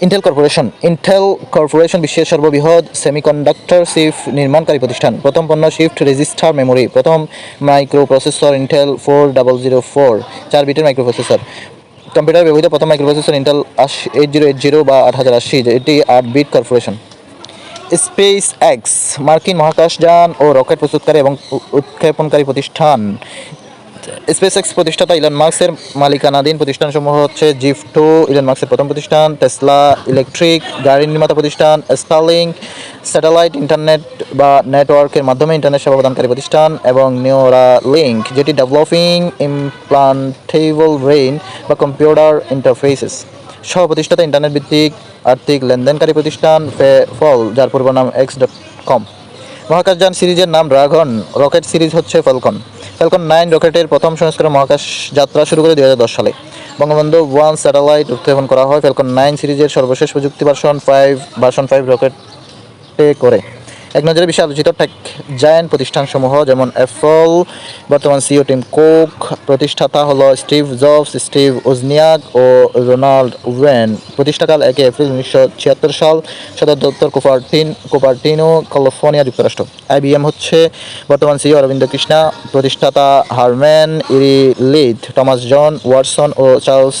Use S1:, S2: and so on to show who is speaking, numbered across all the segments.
S1: Intel corporation বিশ্বের সর্ববৃহৎ semiconductor chip নির্মাণকারী প্রতিষ্ঠান। প্রথম পণ্য শিফট রেজিস্টার মেমোরি। প্রথম মাইক্রোপ্রসেসর ইন্টেল 4004, 4 বিটের মাইক্রোপ্রসেসর। কম্পিউটার ব্যবহৃত প্রথম মাইক্রোপ্রসেসর ইন্টেল 8080 বা 8080, এটি 8 বিট কর্পোরেশন। স্পেস এক্স মার্কিন মহাকাশযান ও রকেট প্রস্তুতকারী এবং উৎক্ষেপণকারী প্রতিষ্ঠান। স্পেসএক্স প্রতিষ্ঠাতা ইলন মাস্কের মালিকানাধীন প্রতিষ্ঠানসমূহ হচ্ছে জিভ2, ইলন মাস্কের প্রথম প্রতিষ্ঠান; টেসলা ইলেকট্রিক, গাড়ি নির্মাতা প্রতিষ্ঠান; স্টারলিংক, স্যাটেলাইট ইন্টারনেট বা নেটওয়ার্কের মাধ্যমে ইন্টারনেট সেবা প্রদানকারী প্রতিষ্ঠান; এবং নিউরালিংক, যেটি ডেভেলপিং ইমপ্লান্টেবল ব্রেইন বা কম্পিউটার ইন্টারফেসেস সহ প্রতিষ্ঠাতা ইন্টারনেট ভিত্তিক আর্থিক লেনদেনকারী প্রতিষ্ঠান; পেপ্যাল, যার পূর্ব নাম X.com। মহাকাশযান সিরিজের নাম ড্রাগন, রকেট সিরিজ হচ্ছে ফ্যালকন। ফ্যালকন 9 রকেটের প্রথম সংস্করণ মহাকাশ যাত্রা শুরু করে 2010 সালে। বঙ্গবন্ধু 1 স্যাটেলাইট উৎক্ষেপণ করা হয় ফ্যালকন 9 সিরিজের সর্বশেষ প্রযুক্তি ভার্সন 5 রকেটে করে। এক নজরে বেশি আলোচিত টেক জায়ান্ট প্রতিষ্ঠানসমূহ যেমন অ্যাপল, বর্তমান সিইও টিম কুক, প্রতিষ্ঠাতা হলো স্টিভ জবস, স্টিভ ওজনিয়াক ও রোনাল্ড ওয়েন। প্রতিষ্ঠাকাল 1 এপ্রিল 1976 সাল। সদর দপ্তর কুপারটিনো, ক্যালিফোর্নিয়া, যুক্তরাষ্ট্র। আইবিএম হচ্ছে বর্তমান সিইও অরবিন্দ কৃষ্ণা, প্রতিষ্ঠাতা হারম্যান ইরিলিথ, টমাস জন ওয়াটসন ও চার্লস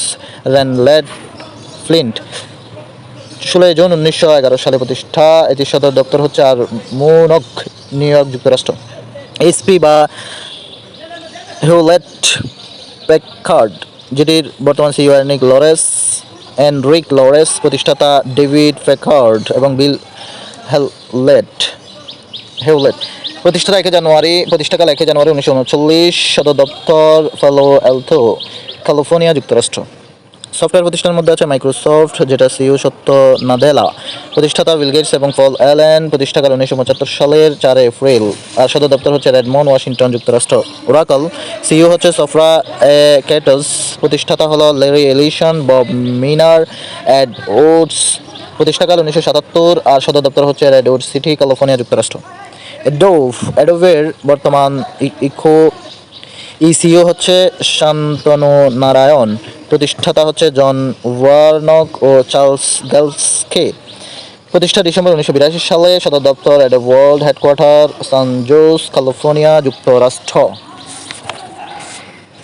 S1: রেনলেড ফ্লিন্ট। 16 জুন 1911 সালে প্রতিষ্ঠা। এটির সদর দপ্তর হচ্ছে আর্মুনক, নিউ ইয়র্ক, যুক্তরাষ্ট্র। এইচপি বা হিউলেট প্যাকার্ড, যেটির বর্তমান সিইও এনরিক লরেস, প্রতিষ্ঠাতা ডেভিড প্যাকার্ড এবং বিল হেউলেট। প্রতিষ্ঠাকাল 1 জানুয়ারি 1939, সদর দপ্তর পালো অ্যালটো, ক্যালিফোর্নিয়া, যুক্তরাষ্ট্র। সফটওয়্যার প্রতিষ্ঠানের মধ্যে আছে মাইক্রোসফট, যেটা সিইও সত্য নাদেলা, প্রতিষ্ঠাতা বিল গেটস এবং পল অ্যালেন, প্রতিষ্ঠাকাল 1975 সালের 4 এপ্রিল, আর সদর দপ্তর হচ্ছে রেডমন্ড, ওয়াশিংটন, যুক্তরাষ্ট্র। ওরাকল, সিইও হচ্ছে সফরা ক্যাটস, প্রতিষ্ঠাতা হলো ল্যারি এলিসন, বব মিনার, এড ওডস, প্রতিষ্ঠাকাল 1977, আর সদর দপ্তর হচ্ছে রেডউড সিটি, ক্যালিফোর্নিয়া, যুক্তরাষ্ট্র। অ্যাডোবের বর্তমান সিইও হচ্ছে শান্তনু নারায়ণ, প্রতিষ্ঠাতা হচ্ছে জন ওয়ার্নক ও চার্লস গেলস্কে। প্রতিষ্ঠা ডিসেম্বর 1982 সালে। সদর দপ্তর অ্যাডোব ওয়ার্ল্ড, হেডকোয়ার্টার সান জোস, ক্যালিফোর্নিয়া, যুক্তরাষ্ট্র।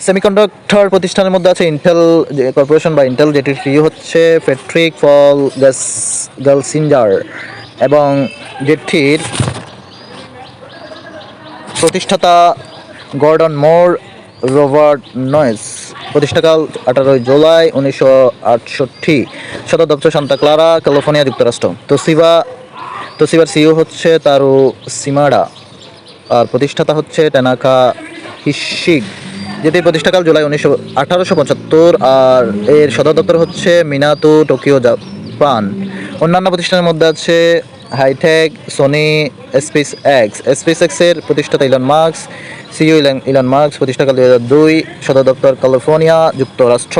S1: সেমিকন্ডাক্টর প্রতিষ্ঠানের মধ্যে আছে ইন্টেল কর্পোরেশন বা ইন্টেল, যেটির সিইও হচ্ছে প্যাট্রিক পল গালসিঞ্জার এবং যেটির প্রতিষ্ঠাতা গর্ডন মোর, রবার্ট নয়েস। প্রতিষ্ঠাকাল 18 জুলাই 1968। সদর দপ্তর সান্তা ক্লারা, ক্যালিফোর্নিয়া, যুক্তরাষ্ট্র। তোশিবার সিইও হচ্ছে তারু সিমাডা, আর প্রতিষ্ঠাতা হচ্ছে টানাকা হিশিগ, যেটির প্রতিষ্ঠাকাল জুলাই 1875, আর এর সদর দপ্তর হচ্ছে মিনাতো, টোকিও, জাপান। অন্যান্য প্রতিষ্ঠানের মধ্যে আছে হাইটেক, সোনি, স্পেসএক্সের প্রতিষ্ঠাতা Elon Musk, CEO Elon Musk, প্রতিষ্ঠাকাল 2002, সদর দপ্তর ক্যালিফোর্নিয়া, যুক্তরাষ্ট্র।